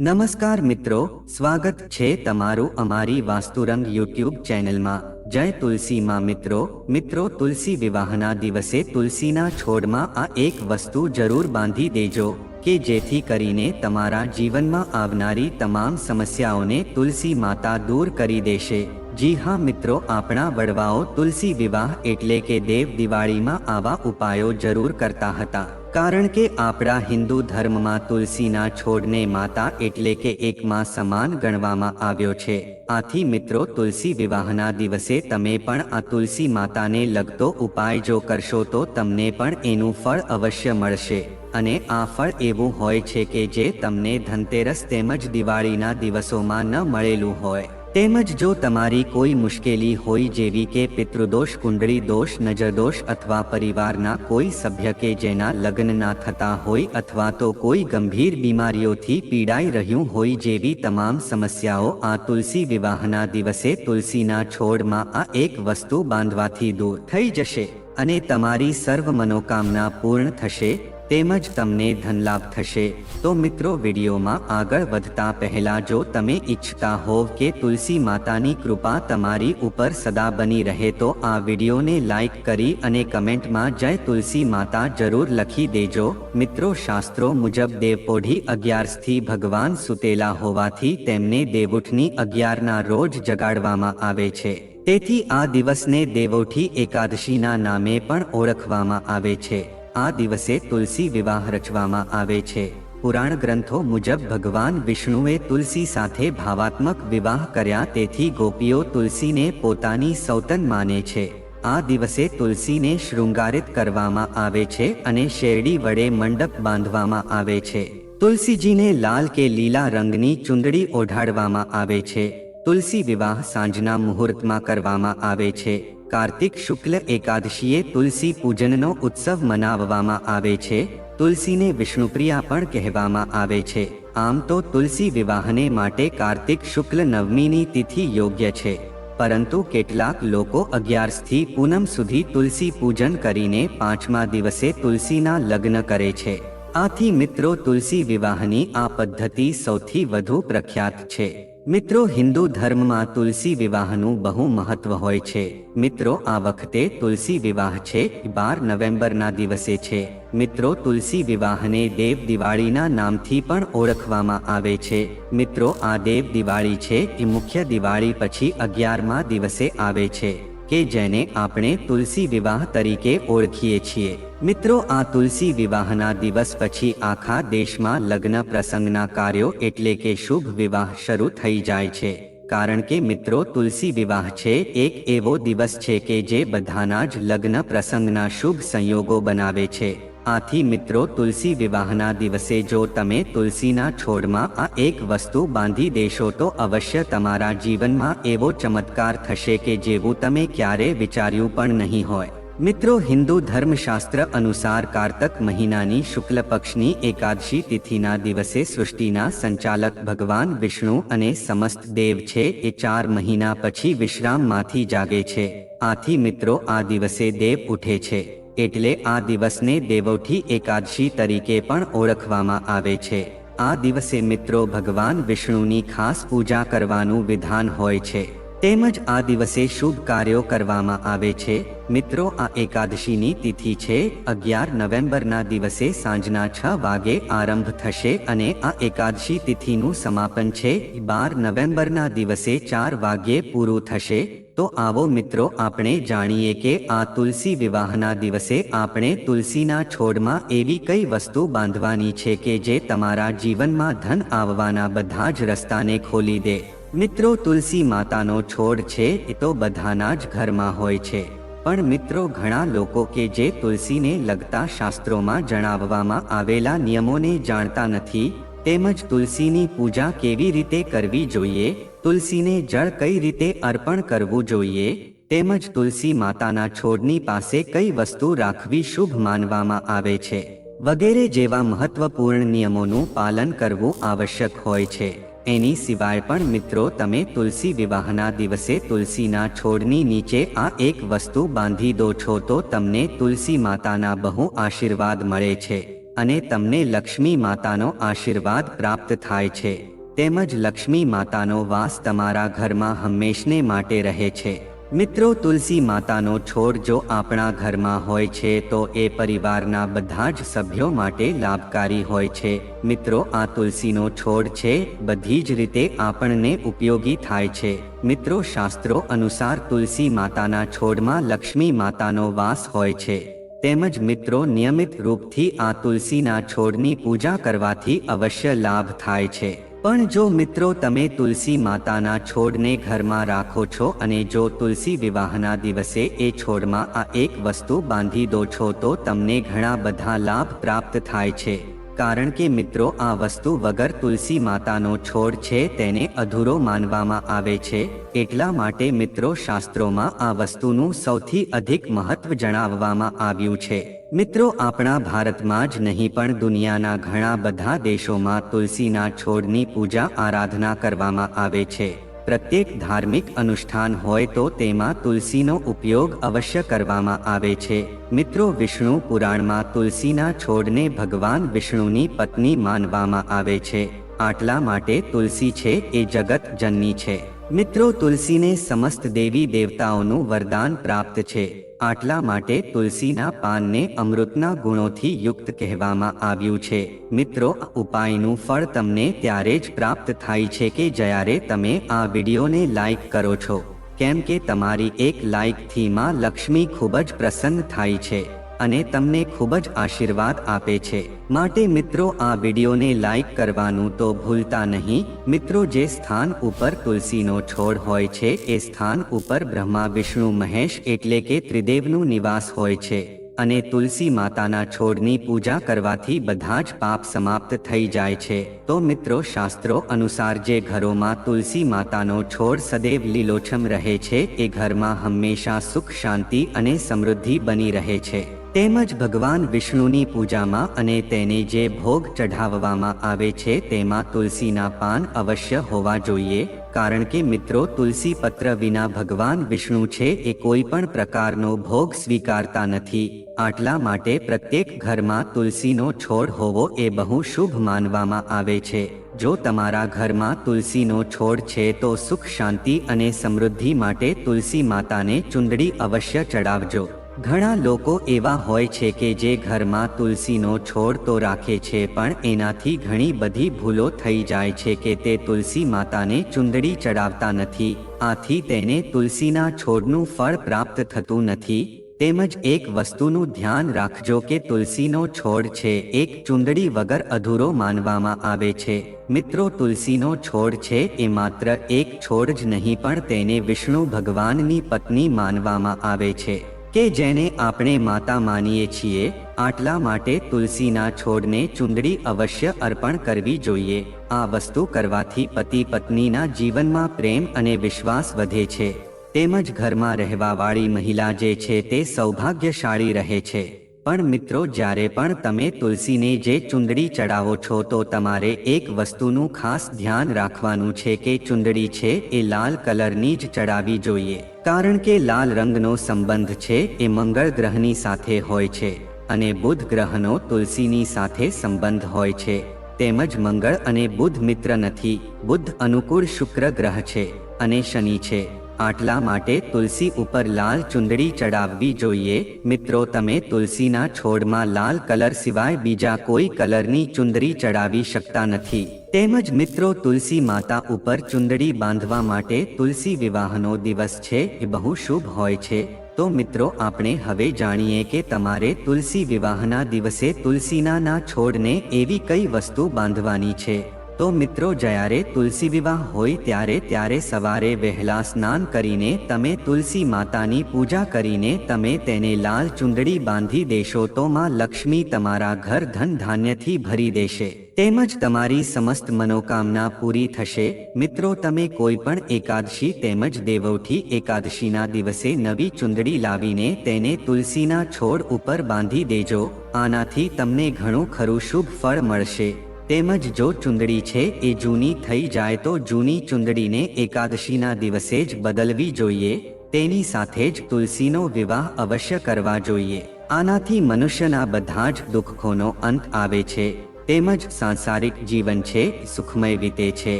નમસ્કાર મિત્રો, સ્વાગત છે તમારું અમારી વાસ્તુરંગ યુટ્યુબ ચેનલમાં। જય તુલસી માં મિત્રો તુલસી વિવાહના દિવસે તુલસીના છોડમાં આ એક વસ્તુ જરૂર બાંધી દેજો કે જેથી કરીને તમારા જીવનમાં આવનારી તમામ સમસ્યાઓને તુલસી માતા દૂર કરી દેશે। જી હા મિત્રો, આપણા વડવાઓ તુલસી વિવાહ એટલે કે દેવ દિવાળીમાં આવા ઉપાયો જરૂર કરતા હતા, કારણ કે આપણા હિન્દુ ધર્મમાં તુલસીના છોડને માતા એટલે કે એક માં સમાન ગણવામાં આવ્યો છે। આથી મિત્રો, તુલસી વિવાહના દિવસે તમે પણ આ તુલસી માતાને લગતો ઉપાય જો કરશો તો તમને પણ એનું ફળ અવશ્ય મળશે। અને આ ફળ એવું હોય છે કે જે તમને ધનતેરસ તેમજ દિવાળીના દિવસોમાં ન મળેલું હોય। તેમજ જો તમારી કોઈ મુશ્કેલી હોય, જેવી કે પિતૃદોષ, કુંડળી દોષ, નજરદોષ અથવા પરિવારના કોઈ સભ્ય કે જેના લગ્ન ના થતા હોય અથવા તો કોઈ ગંભીર બીમારીઓથી પીડાઈ રહ્યું હોય, જેવી તમામ સમસ્યાઓ આ તુલસી વિવાહના દિવસે તુલસીના છોડમાં આ એક વસ્તુ બાંધવાથી દૂર થઈ જશે અને તમારી સર્વ મનોકામના પૂર્ણ થશે, તેમજ તમને ધનલાભ થશે। તો મિત્રો, વિડીયોમાં આગળ વધતા પહેલા જો તમે ઈચ્છતા હોવ કે તુલસી માતાની કૃપા તમારી ઉપર સદા બની રહે તો આ વિડીયોને લાઈક કરી અને કમેન્ટમાં જય તુલસી માતા જરૂર લખી દેજો। મિત્રો, શાસ્ત્રો મુજબ દેવપોઢી 11થી ભગવાન સુતેલા હોવાથી તેમને દેવઉઠની 11ના રોજ જગાડવામાં આવે છે, તેથી આ દિવસને દેવઉઠી એકાદશીના નામે પણ ઓળખવામાં આવે છે। આ દિવસે તુલસી વિવાહ રચવામાં આવે છે। પુરાણ ગ્રંથો મુજબ ભગવાન વિષ્ણુએ તુલસી સાથે ભાવાત્મક વિવાહ કર્યા, તેથી ગોપીઓ તુલસીને પોતાની સૌતન માને છે। આ દિવસે તુલસીને શૃંગારિત કરવામાં આવે છે અને શેરડી વડે મંડપ બાંધવામાં આવે છે। તુલસીજીને લાલ કે લીલા રંગની ચુંદડી ઓઢાડવામાં આવે છે। તુલસી વિવાહ સાંજના મુહૂર્તમાં કરવામાં આવે છે। કાર્તિક શુક્લ એકાદશીએ તુલસી પૂજનનો ઉત્સવ મનાવવામાં આવે છે। તુલસીને વિષ્ણુપ્રિયા પણ કહેવામાં આવે છે। આમ તો તુલસી વિવાહને માટે કાર્તિક શુક્લ નવમીની તિથિ યોગ્ય છે, પરંતુ કેટલાક લોકો 11થી પૂનમ સુધી તુલસી પૂજન કરીને 5મા દિવસે તુલસીના લગ્ન કરે છે। આથી મિત્રો, તુલસી વિવાહની આ પદ્ધતિ સૌથી વધુ પ્રખ્યાત છે। મિત્રો, હિન્દુ ધર્મમાં તુલસી વિવાહનું બહુ મહત્વ હોય છે। મિત્રો, આ વખતે તુલસી વિવાહ છે 12 નવેમ્બરના દિવસે છે। મિત્રો, તુલસી વિવાહને દેવ દિવાળીના નામથી પણ ઓળખવામાં આવે છે। મિત્રો, આ દેવ દિવાળી છે એ મુખ્ય દિવાળી પછી 11મા દિવસે આવે છે, કે જેને આપણે તુલસી વિવાહ તરીકે ઓળખીએ છીએ। મિત્રો, આ તુલસી વિવાહના દિવસ પછી આખા દેશમાં લગ્ન પ્રસંગના કાર્યો એટલે કે શુભ વિવાહ શરૂ થઈ જાય છે, કારણ કે મિત્રો, તુલસી વિવાહ છે એક એવો દિવસ છે કે જે બધાના જ લગ્ન પ્રસંગના શુભ સંયોગો બનાવે છે। આથી મિત્રો, તુલસી વિવાહના દિવસે જો તમે તુલસીના છોડમાં આ એક વસ્તુ બાંધી દેશો તો અવશ્ય તમારા જીવનમાં એવો ચમત્કાર થશે કે જેવું તમે ક્યારે વિચાર્યું પણ નહીં હોય। મિત્રો, હિન્દુ ધર્મશાસ્ત્ર અનુસાર કારતક મહિનાની શુક્લ પક્ષની એકાદશી તિથિના દિવસે સૃષ્ટિના સંચાલક ભગવાન વિષ્ણુ અને સમસ્ત દેવ છે એ 4 મહિના પછી વિશ્રામમાંથી જાગે છે। આથી મિત્રો, આ દિવસે દેવ ઉઠે છે, એટલે આ દિવસને દેવઉઠી એકાદશી તરીકે પણ ઓળખવામાં આવે છે। આ દિવસે મિત્રો, ભગવાન વિષ્ણુની ખાસ પૂજા કરવાનું વિધાન હોય છે, તેમજ આ દિવસે શુભ કાર્યો કરવામાં આવે છે। મિત્રો, આ એકાદશીની તિથિ છે 11 નવેમ્બરના દિવસે સાંજના 6 વાગે આરંભ થશે અને આ એકાદશી તિથિનું સમાપન છે 12 નવેમ્બરના દિવસે 4 વાગ્યે પૂરું થશે। તો આવો મિત્રો, આપણે જાણીએ કે આ તુલસી વિવાહના દિવસે આપણે તુલસીના છોડમાં એવી કઈ વસ્તુ બાંધવાની છે કે જે તમારા જીવનમાં ધન આવવાના બધા જ રસ્તાને ખોલી દે। મિત્રો, તુલસી માતાનો છોડ છે એ તો બધાના જ ઘરમાં હોય છે, પણ મિત્રો, ઘણા લોકો કે જે તુલસીને લગતા શાસ્ત્રોમાં જણાવવામાં આવેલા નિયમોને જાણતા નથી, તેમજ તુલસીની પૂજા કેવી રીતે કરવી જોઈએ, તુલસીને જળ કઈ રીતે અર્પણ કરવું જોઈએ, તેમજ તુલસી માતાના છોડની પાસે કઈ વસ્તુ રાખવી શુભ માનવામાં આવે છે, વગેરે જેવા મહત્વપૂર્ણ નિયમોનું પાલન કરવું આવશ્યક હોય છે। એની સિવાય પણ મિત્રો, તમે તુલસી વિવાહના દિવસે તુલસીના છોડની નીચે આ એક વસ્તુ બાંધી દો છો તો તમને તુલસી માતાના બહુ આશીર્વાદ મળે છે અને તમને લક્ષ્મી માતાનો આશીર્વાદ પ્રાપ્ત થાય છે, તેમજ લક્ષ્મી માતાનો વાસ તમારા ઘરમાં હંમેશને માટે રહે છે। મિત્રો, તુલસી માતાનો છોડ જો આપણા ઘરમાં હોય છે તો એ પરિવારના બધા જ સભ્યો માટે લાભકારી હોય છે। મિત્રો, આ તુલસીનો છોડ છે બધી જ રીતે આપણને ઉપયોગી થાય છે। મિત્રો, શાસ્ત્રો અનુસાર તુલસી માતાના છોડમાં લક્ષ્મી માતાનો વાસ હોય છે, તેમજ મિત્રો નિયમિત રૂપથી આ તુલસીના છોડની પૂજા કરવાથી અવશ્ય લાભ થાય છે। પણ જો મિત્રો તમે તુલસી માતાના છોડને ઘરમાં રાખો છો અને જો તુલસી વિવાહના દિવસે એ છોડમાં આ એક વસ્તુ બાંધી દો છો તો તમને ઘણા બધા લાભ પ્રાપ્ત થાય છે, કારણ કે મિત્રો આ વસ્તુ વગર તુલસી માતાનો છોડ છે તેને અધૂરો માનવામાં આવે છે। એટલા માટે મિત્રો શાસ્ત્રોમાં આ વસ્તુનું સૌથી અધિક મહત્વ જણાવવામાં આવ્યું છે। મિત્રો, આપણા ભારતમાં જ નહીં પણ દુનિયાના ઘણા બધા દેશોમાં તુલસીના છોડની પૂજા આરાધના કરવામાં આવે છે। પ્રત્યેક ધાર્મિક અનુષ્ઠાન હોય તો તેમાં તુલસીનો ઉપયોગ અવશ્ય કરવામાં આવે છે। મિત્રો, વિષ્ણુ પુરાણમાં તુલસીના છોડને ભગવાન વિષ્ણુની પત્ની માનવામાં આવે છે, આટલા માટે તુલસી છે એ જગત જનની છે। મિત્રો, તુલસીને સમસ્ત દેવી દેવતાઓનું વરદાન પ્રાપ્ત છે, આટલા માટે તુલસીના પાનને અમૃતના ગુણોથી યુક્ત કહેવામાં આવ્યું છે। મિત્રો, આ ઉપાયનું ફળ તમને ત્યારે જ પ્રાપ્ત થાય છે કે જ્યારે તમે આ વિડીયોને લાઈક કરો છો, કેમ કે તમારી એક લાઈકથી માં લક્ષ્મી ખૂબ જ પ્રસન્ન થાય છે અને તમને ખૂબ જ આશીર્વાદ આપે છે। માટે મિત્રો આ વિડીયોને લાઈક કરવાનું તો ભૂલતા નહીં। મિત્રો, જે સ્થાન ઉપર તુલસીનો છોડ હોય છે એ સ્થાન ઉપર બ્રહ્મા વિષ્ણુ મહેશ એટલે કે ત્રિદેવનું નિવાસ હોય છે અને તુલસી માતાના છોડની પૂજા કરવાથી બધા જ પાપ સમાપ્ત થઈ જાય છે। તો મિત્રો શાસ્ત્રો અનુસાર જે ઘરોમાં તુલસી માતાનો છોડ સદૈવ લીલોછમ રહે છે એ ઘરમાં હંમેશા સુખ શાંતિ અને સમૃદ્ધિ બની રહે છે। તેમજ ભગવાન વિષ્ણુની પૂજામાં અને તેને જે ભોગ ચઢાવવામાં આવે છે તેમાં તુલસીના પાન અવશ્ય હોવા જોઈએ, કારણ કે મિત્રો તુલસી પત્ર વિના ભગવાન વિષ્ણુ છે એ કોઈ પણ પ્રકારનો ભોગ સ્વીકારતા નથી। આટલા માટે પ્રત્યેક ઘરમાં તુલસીનો છોડ હોવો એ બહુ શુભ માનવામાં આવે છે। જો તમારા ઘરમાં તુલસીનો છોડ છે તો સુખ શાંતિ અને સમૃદ્ધિ માટે તુલસી માતાને ચુંદડી અવશ્ય ચડાવજો। ઘણા લોકો એવા હોય છે કે જે ઘરમાં તુલસીનો છોડ તો રાખે છે પણ એનાથી ઘણી બધી ભૂલો થઈ જાય છે કે તે તુલસી માતાને ચુંદડી ચડાવતા નથી, આથી તેને તુલસીના છોડનું ફળ પ્રાપ્ત થતું નથી। તેમજ એક વસ્તુનું ધ્યાન રાખજો કે તુલસીનો છોડ છે એક ચુંદડી વગર અધૂરો માનવામાં આવે છે। મિત્રો, તુલસીનો છોડ છે એ માત્ર એક છોડ જ નહીં પણ તેને વિષ્ણુ ભગવાનની પત્ની માનવામાં આવે છે કે જેને આપણે માતા માનીએ છીએ। આટલા માટે તુલસીના છોડને ચુંદડી અવશ્ય અર્પણ કરવી જોઈએ। આ વસ્તુ કરવાથી પતિ પત્નીના જીવનમાં પ્રેમ અને વિશ્વાસ વધે છે, તેમજ ઘરમાં રહેવાવાળી મહિલા જે છે તે સૌભાગ્યશાળી રહે છે। પણ મિત્રો, જ્યારે પણ તમે તુલસીને જે ચુંદડી ચડાવો છો તો તમારે એક વસ્તુનું ખાસ ધ્યાન રાખવાનું છે કે ચુંદડી છે એ લાલ કલરની જ ચડાવવી જોઈએ, કારણ કે લાલ રંગનો સંબંધ છે એ મંગળ ગ્રહની સાથે હોય છે અને બુધ ગ્રહનો તુલસીની સાથે સંબંધ હોય છે। તેમજ મંગળ અને બુધ મિત્ર નથી, બુધ અનુકૂળ શુક્ર ગ્રહ છે અને શનિ છે। આટલા માટે તુલસી ઉપર લાલ ચુંદડી ચડાવવી જોઈએ। મિત્રો, તમે તુલસીના છોડમાં લાલ કલર સિવાય બીજા કોઈ કલરની ચુંદડી ચડાવી શકતા નથી। તેમજ મિત્રો, તુલસી માતા ઉપર ચુંદડી બાંધવા માટે તુલસી વિવાહનો દિવસ છે એ બહુ શુભ હોય છે। તો મિત્રો, આપણે હવે જાણીએ કે તમારે તુલસી વિવાહના દિવસે તુલસીના છોડને એવી કઈ વસ્તુ બાંધવાની છે। તો મિત્રો, જ્યારે તુલસી વિવાહ હોય ત્યારે સવારે વહેલા સ્નાન કરીને તમે તુલસી માતાની પૂજા કરીને તમે તેને લાલ ચુંદડી બાંધી દેશો તો માં લક્ષ્મી તમારા ઘર ધન ધાન્યથી ભરી દેશે, તેમજ તમારી સમસ્ત મનોકામના પૂરી થશે। મિત્રો, તમે કોઈ પણ એકાદશી તેમજ દેવઉઠી એકાદશીના દિવસે નવી ચુંદડી લાવીને તેને તુલસીના છોડ ઉપર બાંધી દેજો। આનાથી તમને ઘણું ખરું શુભ ફળ મળશે। તેમજ જો ચુંદડી છે એ જૂની થઈ જાય તો જૂની ચુંદડીને એકાદશીના દિવસે જ બદલવી જોઈએ। તેની સાથે જ તુલસીનો વિવાહ અવશ્ય કરવા જોઈએ। આનાથી મનુષ્યના બધા જ દુઃખોનો અંત આવે છે, તેમજ સાંસારિક જીવન છે સુખમય વીતે છે.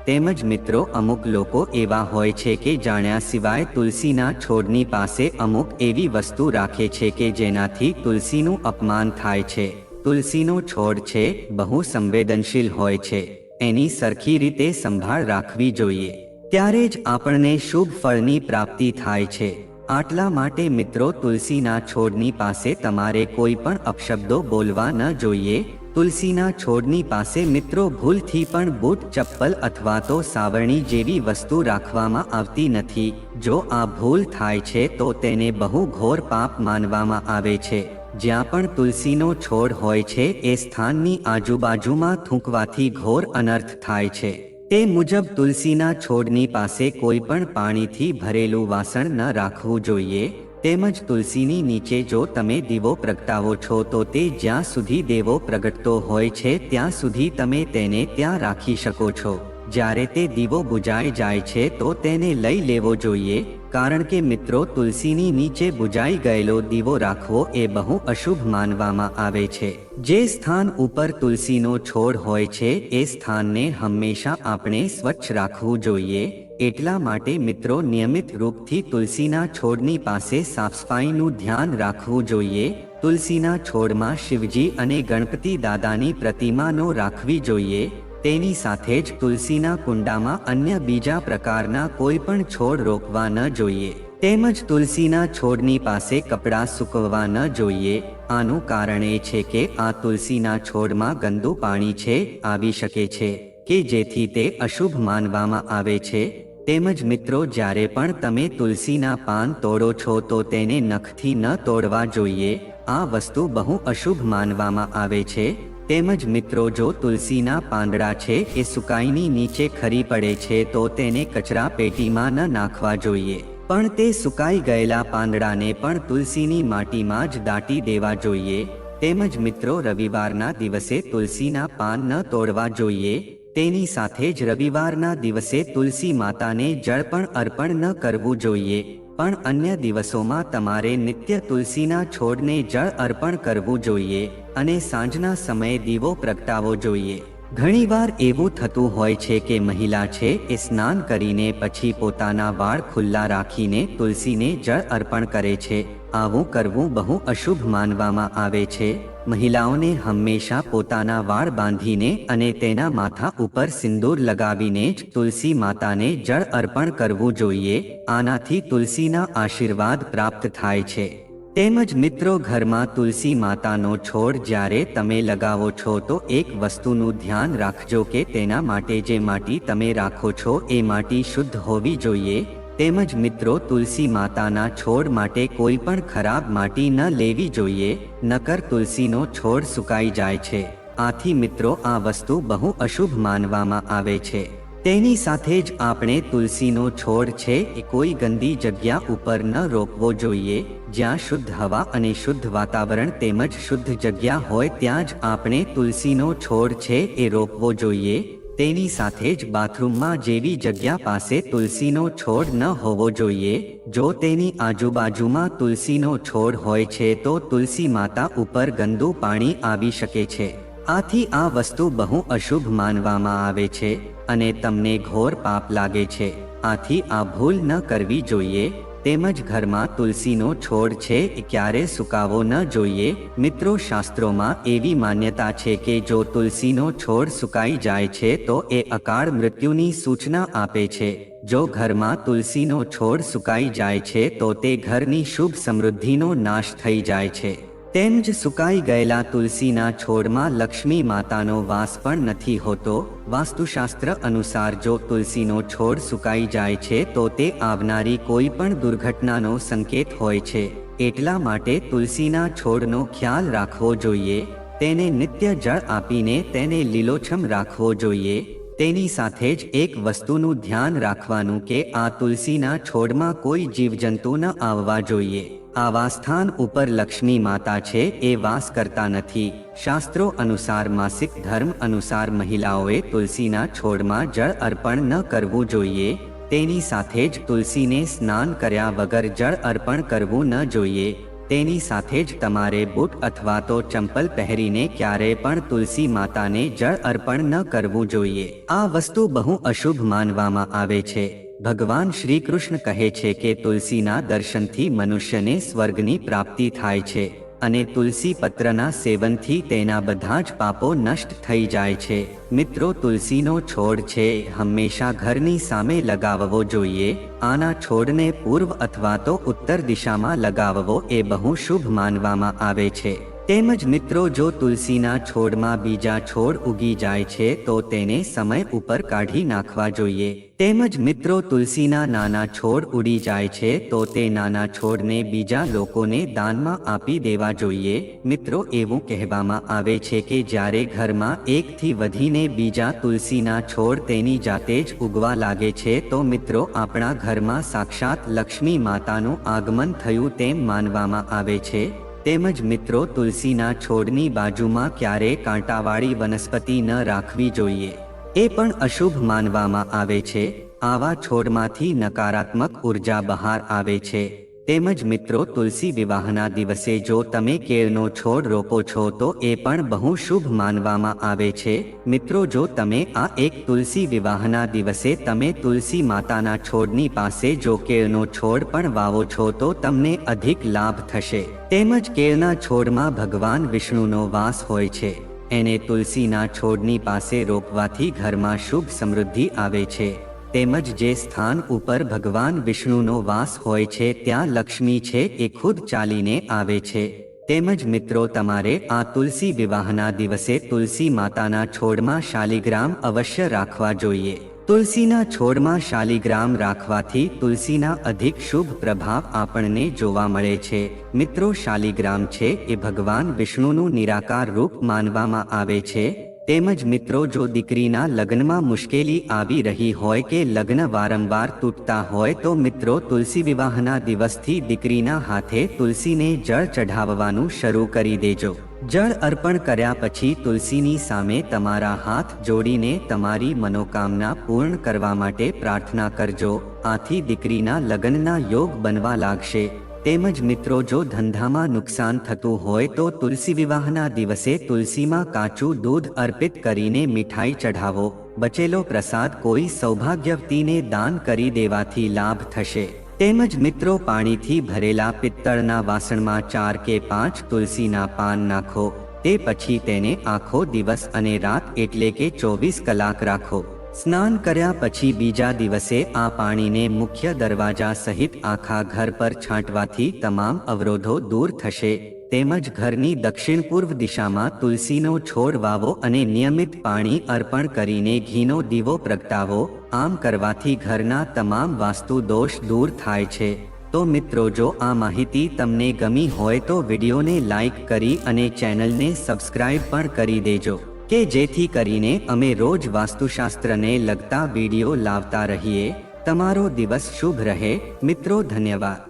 તેમજ મિત્રો, અમુક લોકો એવા હોય છે કે જાણ્યા સિવાય તુલસીના છોડની પાસે અમુક એવી વસ્તુ રાખે છે કે જેનાથી તુલસીનું અપમાન થાય છે. તુલસીનો છોડ છે બહુ સંવેદનશીલ હોય છે, એની સરખી રીતે સંભાળ રાખવી જોઈએ, ત્યારે જ આપણને શુભ ફળની પ્રાપ્તિ થાય છે. આટલા માટે મિત્રો, તુલસીના છોડની પાસે તમારે કોઈ પણ અપશબ્દો બોલવા ન જોઈએ. તુલસીના છોડની પાસે મિત્રો ભૂલથી પણ બૂટ, ચપ્પલ અથવા તો સાવરણી જેવી વસ્તુ રાખવામાં આવતી નથી. જો આ ભૂલ થાય છે તો તેને બહુ ઘોર પાપ માનવામાં આવે છે. જ્યાં પણ તુલસીનો છોડ હોય છે એ સ્થાનની આજુબાજુમાં થૂંકવાથી ઘોર અનર્થ થાય છે. તે મુજબ તુલસીના છોડની પાસે કોઈ પણ પાણીથી ભરેલું વાસણ ન રાખવું જોઈએ. તેમજ તુલસીની નીચે જો તમે દીવો પ્રગટાવો છો તો તે જ્યાં સુધી દેવો પ્રગટતો હોય છે ત્યાં સુધી તમે તેને ત્યાં રાખી શકો છો. જ્યારે તે દીવો બુજાઈ જાય છે તો તેને લઈ લેવો જોઈએ, કારણ કે મિત્રો, તુલસીની નીચે બુજાઈ ગયેલો દીવો રાખવો એ બહુ અશુભ માનવામાં આવે છે. જે સ્થાન ઉપર તુલસીનો છોડ હોય છે એ સ્થાનને હંમેશા આપણે સ્વચ્છ રાખવું જોઈએ. એટલા માટે મિત્રો, નિયમિત રૂપથી તુલસીના છોડની પાસે સાફસફાઈનું ધ્યાન રાખવું જોઈએ. તુલસીના છોડમાં શિવજી અને ગણપતિ દાદાની પ્રતિમાનો રાખવી જોઈએ. તેની સાથે જ તુલસીના કુંડામાં અન્ય બીજા પ્રકારના કોઈ પણ છોડ રોપવા ન જોઈએ. તેમજ તુલસીના છોડની પાસે કપડાં સૂકવવા ન જોઈએ. આનું કારણ એ છે કે આ તુલસીના છોડમાં ગંદુ પાણી છે આવી શકે છે કે જેથી તે અશુભ માનવામાં આવે છે. તેમજ મિત્રો, જ્યારે પણ તમે તુલસીના પાન તોડો છો તો તેને નખથી ન તોડવા જોઈએ. આ વસ્તુ બહુ અશુભ માનવામાં આવે છે. તેમજ મિત્રો, જો તુલસીના પાંદડા છે એ સુકાઈની નીચે ખરી પડે છે તો તેને કચરા પેટીમાં ન નાખવા જોઈએ, પણ તે સુકાઈ ગયેલા પાંદડાને પણ તુલસીની માટીમાં જ દાટી દેવા જોઈએ. તેમજ મિત્રો, રવિવારના દિવસે તુલસીના પાન ન તોડવા જોઈએ. તેની સાથે જ રવિવારના દિવસે તુલસી માતાને જળ પણ અર્પણ ન કરવું જોઈએ. પણ અન્ય દિવસોમાં તમારે નિત્ય તુલસીના છોડને જળ અર્પણ કરવું જોઈએ અને સાંજના સમયે દીવો પ્રગટાવવો જોઈએ. ઘણીવાર એવું થતું હોય છે કે મહિલા છે એ સ્નાન કરીને પછી પોતાના વાળ ખુલ્લા રાખીને તુલસીને જળ અર્પણ કરે છે. આવું કરવું બહુ અશુભ માનવામાં આવે છે. મહિલાઓને હંમેશા પોતાના વાળ બાંધીને અને તેના માથા ઉપર સિંદૂર લગાવીને જ તુલસી માતાને જળ અર્પણ કરવું જોઈએ. આનાથી તુલસીના આશીર્વાદ પ્રાપ્ત થાય છે. તેમજ મિત્રો, ઘરમાં તુલસી માતાનો છોડ જ્યારે તમે લગાવો છો તો એક વસ્તુનું ધ્યાન રાખજો કે તેના માટે જે માટી તમે રાખો છો એ માટી શુદ્ધ હોવી જોઈએ. તેમજ મિત્રો, તુલસી માતાના છોડ માટે કોઈ પણ ખરાબ માટી ન લેવી જોઈએ, નકર તુલસીનો છોડ સુકાઈ જાય છે. આથી મિત્રો, આ વસ્તુ બહુ અશુભ માનવામાં આવે છે. તેની સાથે જ આપણે તુલસીનો છોડ છે એ કોઈ ગંદી જગ્યા ઉપર ન રોપવો જોઈએ. જ્યાં શુદ્ધ હવા અને શુદ્ધ વાતાવરણ તેમજ શુદ્ધ જગ્યા હોય ત્યાં જ આપણે તુલસીનો છોડ છે એ રોપવો જોઈએ. તેની સાથે જ બાથરૂમમાં જેવી જગ્યા પાસે તુલસીનો છોડ ન હોવો જોઈએ. જો તેની આજુબાજુમાં તુલસીનો છોડ હોય છે તો તુલસી માતા ઉપર ગંદુ પાણી આવી શકે છે. આથી આ વસ્તુ બહુ અશુભ માનવામાં આવે છે અને તમને ઘોર પાપ લાગે છે. આથી આ ભૂલ ન કરવી જોઈએ. તેમજ ઘરમાં તુલસીનો છોડ છે એ ક્યારે સુકાવો ન જોઈએ. મિત્રો, શાસ્ત્રોમાં એવી માન્યતા છે કે જો તુલસીનો છોડ સુકાઈ જાય છે તો એ અકાળ મૃત્યુની સૂચના આપે છે. જો ઘરમાં તુલસીનો છોડ સુકાઈ જાય છે તો તે ઘરની શુભ સમૃદ્ધિનો નાશ થઈ જાય છે. તેમજ સુકાઈ ગયેલા તુલસીના છોડમાં લક્ષ્મી માતાનો વાસ પણ નથી હોતો. વાસ્તુશાસ્ત્ર અનુસાર જો તુલસીનો છોડ સુકાઈ જાય છે તો તે આવનારી કોઈ પણ દુર્ઘટનાનો સંકેત હોય છે. એટલા માટે તુલસીના છોડનો ખ્યાલ રાખવો જોઈએ. તેને નિત્ય જળ આપીને તેને લીલોછમ રાખવો જોઈએ. તેની સાથે જ એક વસ્તુનું ધ્યાન રાખવાનું કે આ તુલસીના છોડમાં કોઈ જીવજંતુ ન આવવા જોઈએ. આવા સ્થાન ઉપર લક્ષ્મી માતા છે એ વાસ કરતા નથી. શાસ્ત્રો અનુસાર માસિક ધર્મ અનુસાર મહિલાઓએ તુલસીના છોડમાં જળ અર્પણ ન કરવું જોઈએ. તેની સાથે જ તુલસીને સ્નાન કર્યા વગર જળ અર્પણ કરવું ન જોઈએ. તેની સાથે જ તમારે બૂટ અથવા તો ચંપલ પહેરીને ક્યારે પણ તુલસી માતાને જળ અર્પણ ન કરવું જોઈએ. આ વસ્તુ બહુ અશુભ માનવામાં આવે છે. ભગવાન શ્રી કૃષ્ણ કહે છે કે તુલસીના દર્શનથી મનુષ્યને સ્વર્ગની પ્રાપ્તિ થાય છે અને તુલસી પત્રના સેવનથી તેના બધા જ પાપો નષ્ટ થઈ જાય છે. મિત્રો, તુલસીનો છોડ છે હંમેશા ઘરની સામે લગાવવો જોઈએ. આના છોડને પૂર્વ અથવા તો ઉત્તર દિશામાં લગાવવો એ બહુ શુભ માનવામાં આવે છે. તેમજ મિત્રો, જો તુલસીના છોડમાં બીજા છોડ ઉગી જાય છે તો તેને સમય ઉપર કાઢી નાખવા જોઈએ. તેમજ મિત્રો, તુલસીના નાના છોડ ઉડી જાય છે તો તે નાના છોડને બીજા લોકોને દાનમાં આપી દેવા જોઈએ. મિત્રો, એવું કહેવામાં આવે છે કે જ્યારે ઘરમાં એકથી વધીને બીજા તુલસીના છોડ તેની જાતે જ ઉગવા લાગે છે તો મિત્રો, આપણા ઘરમાં સાક્ષાત લક્ષ્મી માતાનું આગમન થયું તેમ માનવામાં આવે છે. તેમજ મિત્રો, તુલસીના છોડની બાજુમાં ક્યારેય કાંટાવાળી વનસ્પતિ ન રાખવી જોઈએ. એ પણ અશુભ માનવામાં આવે છે. આવા છોડમાંથી નકારાત્મક ઉર્જા બહાર આવે છે. તેમજ મિત્રો, તુલસી વિવાહના દિવસે જો તમે કેળનો છોડ રોપો છો તો એ પણ બહુ શુભ માનવામાં આવે છે. મિત્રો, જો તમે આ એક તુલસી વિવાહના દિવસે તમે તુલસી માતાના છોડની પાસે જો કેળનો છોડ પણ વાવો છો તો તમને અધિક લાભ થશે. તેમજ કેળના છોડમાં ભગવાન વિષ્ણુનો વાસ હોય છે. એને તુલસીના છોડની પાસે રોપવાથી ઘરમાં શુભ સમૃદ્ધિ આવે છે. તેમજ જે સ્થાન ઉપર ભગવાન વિષ્ણુનો વાસ હોય છે ત્યાં લક્ષ્મી છે એ ખુદ ચાલીને આવે છે. તેમજ મિત્રો, તમારે આ તુલસી વિવાહના દિવસે તુલસી માતાના છોડમાં શાલિગ્રામ અવશ્ય રાખવા જોઈએ. તુલસીના છોડમાં શાલિગ્રામ રાખવાથી તુલસીના અધિક શુભ પ્રભાવ આપણને જોવા મળે છે. મિત્રો, શાલિગ્રામ છે એ ભગવાન વિષ્ણુનું નિરાકાર રૂપ માનવામાં આવે છે. તેમજ મિત્રો, જો દીકરીના લગ્નમાં મુશ્કેલી આવી રહી હોય કે લગ્ન વારંવાર તૂટતા હોય તો મિત્રો, તુલસી વિવાહના દિવસથી દીકરીના હાથે તુલસીને જળ ચઢાવવાનું શરૂ કરી દેજો. જળ અર્પણ કર્યા પછી તુલસીની સામે તમારા હાથ જોડીને તમારી મનોકામના પૂર્ણ કરવા માટે પ્રાર્થના કરજો. આથી દીકરીના લગ્નના યોગ બનવા લાગશે. તેમજ મિત્રો, જો ધંધામાં નુકસાન થતું હોય તો તુલસી વિવાહના દિવસે તુલસીમાં કાચું દૂધ અર્પિત કરીને મીઠાઈ ચઢાવો. બચેલો પ્રસાદ કોઈ સૌભાગ્યવતીને દાન કરી દેવાથી લાભ થશે. તેમજ મિત્રો, પાણીથી ભરેલા પિત્તળના વાસણમાં 4 કે 5 તુલસીના પાન નાખો. તે પછી તેને આખો દિવસ અને રાત એટલે કે 24 કલાક રાખો. સ્નાન કર્યા પછી બીજા દિવસે આ પાણીને મુખ્ય દરવાજા સહિત આખા ઘર પર છાંટવાથી તમામ અવરોધો દૂર થશે. તેમજ ઘરની દક્ષિણ પૂર્વ દિશામાં તુલસીનો છોડ વાવો અને નિયમિત પાણી અર્પણ કરીને ઘીનો દીવો પ્રગટાવો. આમ કરવાથી ઘરના તમામ વાસ્તુ દોષ દૂર થાય છે. તો મિત્રો, જો આ માહિતી તમને ગમી હોય તો વિડીયોને લાઈક કરી અને ચેનલને સબસ્ક્રાઇબ પણ કરી દેજો કે જેથી કરીને અમે રોજ વાસ્તુશાસ્ત્રને લગતા વિડીયો લાવતા રહીએ. તમારો દિવસ શુભ રહે. મિત્રો, ધન્યવાદ.